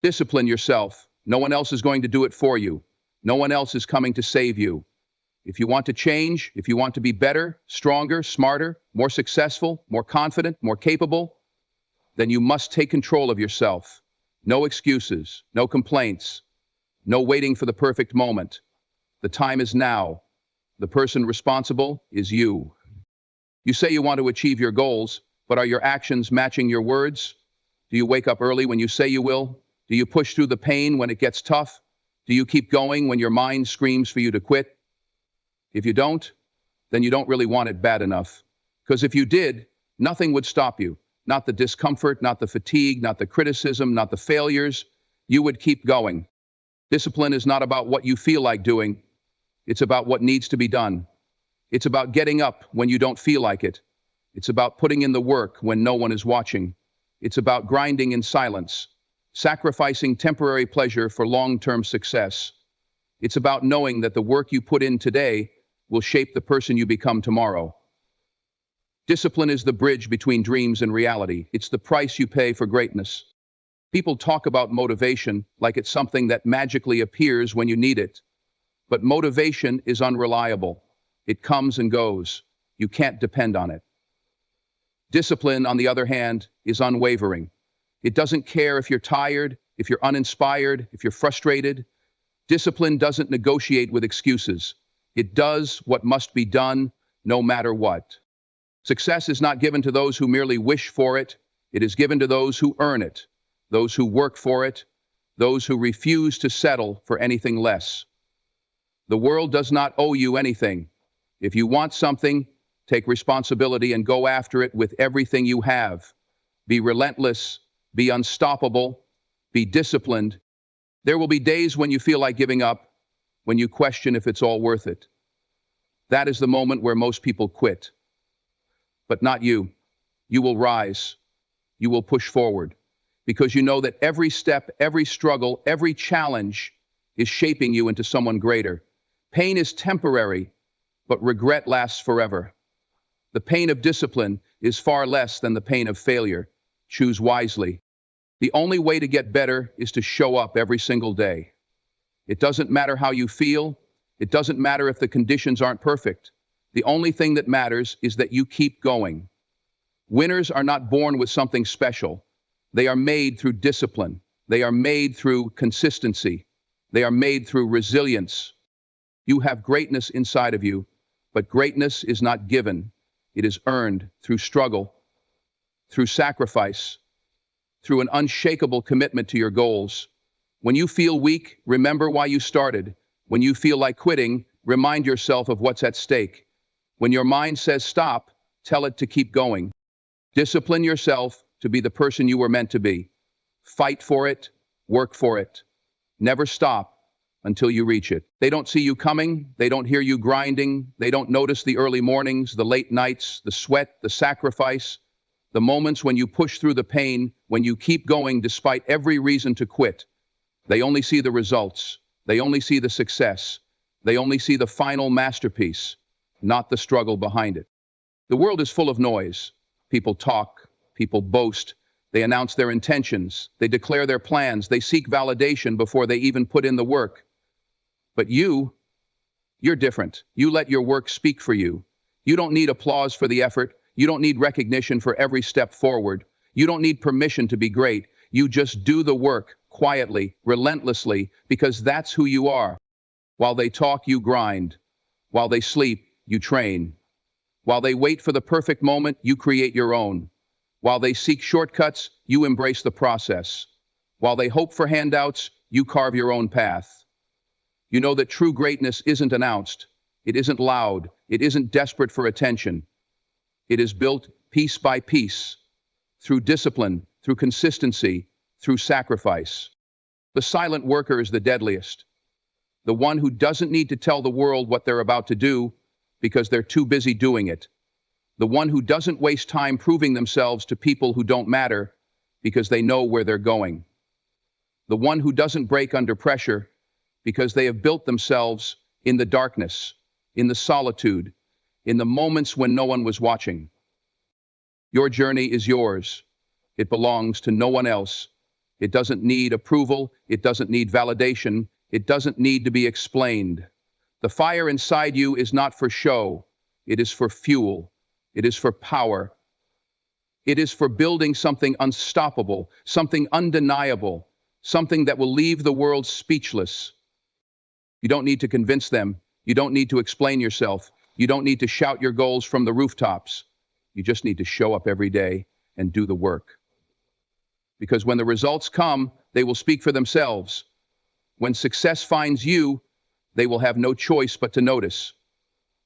Discipline yourself. No one else is going to do it for you. No one else is coming to save you. If you want to change, if you want to be better, stronger, smarter, more successful, more confident, more capable, then you must take control of yourself. No excuses, no complaints, no waiting for the perfect moment. The time is now. The person responsible is you. You say you want to achieve your goals, but are your actions matching your words? Do you wake up early when you say you will? Do you push through the pain when it gets tough? Do you keep going when your mind screams for you to quit? If you don't, then you don't really want it bad enough. Because if you did, nothing would stop you. Not the discomfort, not the fatigue, not the criticism, not the failures. You would keep going. Discipline is not about what you feel like doing. It's about what needs to be done. It's about getting up when you don't feel like it. It's about putting in the work when no one is watching. It's about grinding in silence, sacrificing temporary pleasure for long-term success. It's about knowing that the work you put in today will shape the person you become tomorrow. Discipline is the bridge between dreams and reality. It's the price you pay for greatness. People talk about motivation like it's something that magically appears when you need it. But motivation is unreliable. It comes and goes. You can't depend on it. Discipline, on the other hand, is unwavering. It doesn't care if you're tired, if you're uninspired, if you're frustrated. Discipline doesn't negotiate with excuses. It does what must be done, no matter what. Success is not given to those who merely wish for it. It is given to those who earn it, those who work for it, those who refuse to settle for anything less. The world does not owe you anything. If you want something, take responsibility and go after it with everything you have. Be relentless, be unstoppable, be disciplined. There will be days when you feel like giving up, when you question if it's all worth it. That is the moment where most people quit. But not you. You will rise. You will push forward. Because you know that every step, every struggle, every challenge is shaping you into someone greater. Pain is temporary, but regret lasts forever. The pain of discipline is far less than the pain of failure. Choose wisely. The only way to get better is to show up every single day. It doesn't matter how you feel. It doesn't matter if the conditions aren't perfect. The only thing that matters is that you keep going. Winners are not born with something special. They are made through discipline. They are made through consistency. They are made through resilience. You have greatness inside of you, but greatness is not given. It is earned through struggle, through sacrifice, through an unshakable commitment to your goals. When you feel weak, remember why you started. When you feel like quitting, remind yourself of what's at stake. When your mind says stop, tell it to keep going. Discipline yourself to be the person you were meant to be. Fight for it, work for it. Never stop until you reach it. They don't see you coming, they don't hear you grinding, they don't notice the early mornings, the late nights, the sweat, the sacrifice, the moments when you push through the pain, when you keep going despite every reason to quit. They only see the results, they only see the success, they only see the final masterpiece, not the struggle behind it. The world is full of noise. People talk, people boast, they announce their intentions, they declare their plans, they seek validation before they even put in the work. But you're different. You let your work speak for you. You don't need applause for the effort. You don't need recognition for every step forward. You don't need permission to be great. You just do the work quietly, relentlessly, because that's who you are. While they talk, you grind. While they sleep, you train. While they wait for the perfect moment, you create your own. While they seek shortcuts, you embrace the process. While they hope for handouts, you carve your own path. You know that true greatness isn't announced. It isn't loud. It isn't desperate for attention. It is built piece by piece, through discipline, through consistency, through sacrifice. The silent worker is the deadliest. The one who doesn't need to tell the world what they're about to do because they're too busy doing it. The one who doesn't waste time proving themselves to people who don't matter because they know where they're going. The one who doesn't break under pressure because they have built themselves in the darkness, in the solitude, in the moments when no one was watching. Your journey is yours. It belongs to no one else. It doesn't need approval. It doesn't need validation. It doesn't need to be explained. The fire inside you is not for show. It is for fuel. It is for power. It is for building something unstoppable, something undeniable, something that will leave the world speechless. You don't need to convince them. You don't need to explain yourself. You don't need to shout your goals from the rooftops. You just need to show up every day and do the work. Because when the results come, they will speak for themselves. When success finds you, they will have no choice but to notice.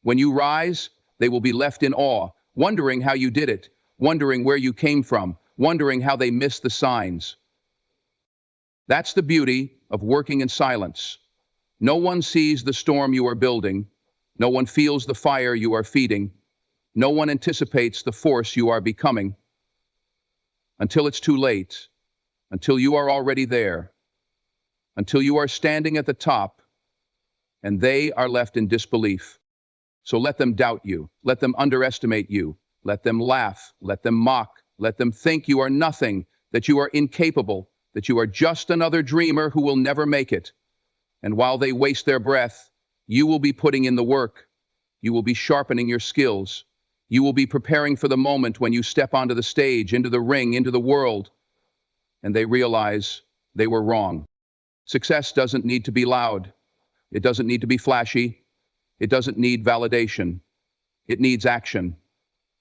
When you rise, they will be left in awe, wondering how you did it, wondering where you came from, wondering how they missed the signs. That's the beauty of working in silence. No one sees the storm you are building. No one feels the fire you are feeding. No one anticipates the force you are becoming. Until it's too late, until you are already there, until you are standing at the top, and they are left in disbelief. So let them doubt you, let them underestimate you, let them laugh, let them mock, let them think you are nothing, that you are incapable, that you are just another dreamer who will never make it. And while they waste their breath, you will be putting in the work. You will be sharpening your skills. You will be preparing for the moment when you step onto the stage, into the ring, into the world, and they realize they were wrong. Success doesn't need to be loud. It doesn't need to be flashy. It doesn't need validation. It needs action.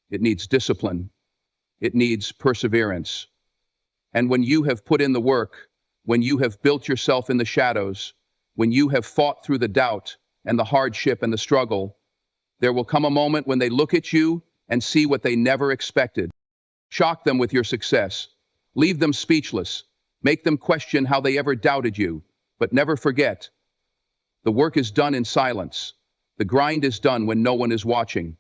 It needs discipline. It needs perseverance. And when you have put in the work, when you have built yourself in the shadows, when you have fought through the doubt and the hardship and the struggle, there will come a moment when they look at you and see what they never expected. Shock them with your success. Leave them speechless. Make them question how they ever doubted you. But never forget, the work is done in silence. The grind is done when no one is watching.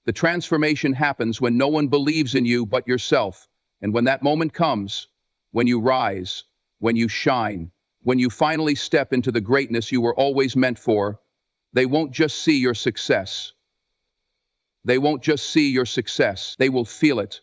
The transformation happens when no one believes in you but yourself. And when that moment comes, when you rise, when you shine, when you finally step into the greatness you were always meant for, they won't just see your success. They won't just see your success. They will feel it.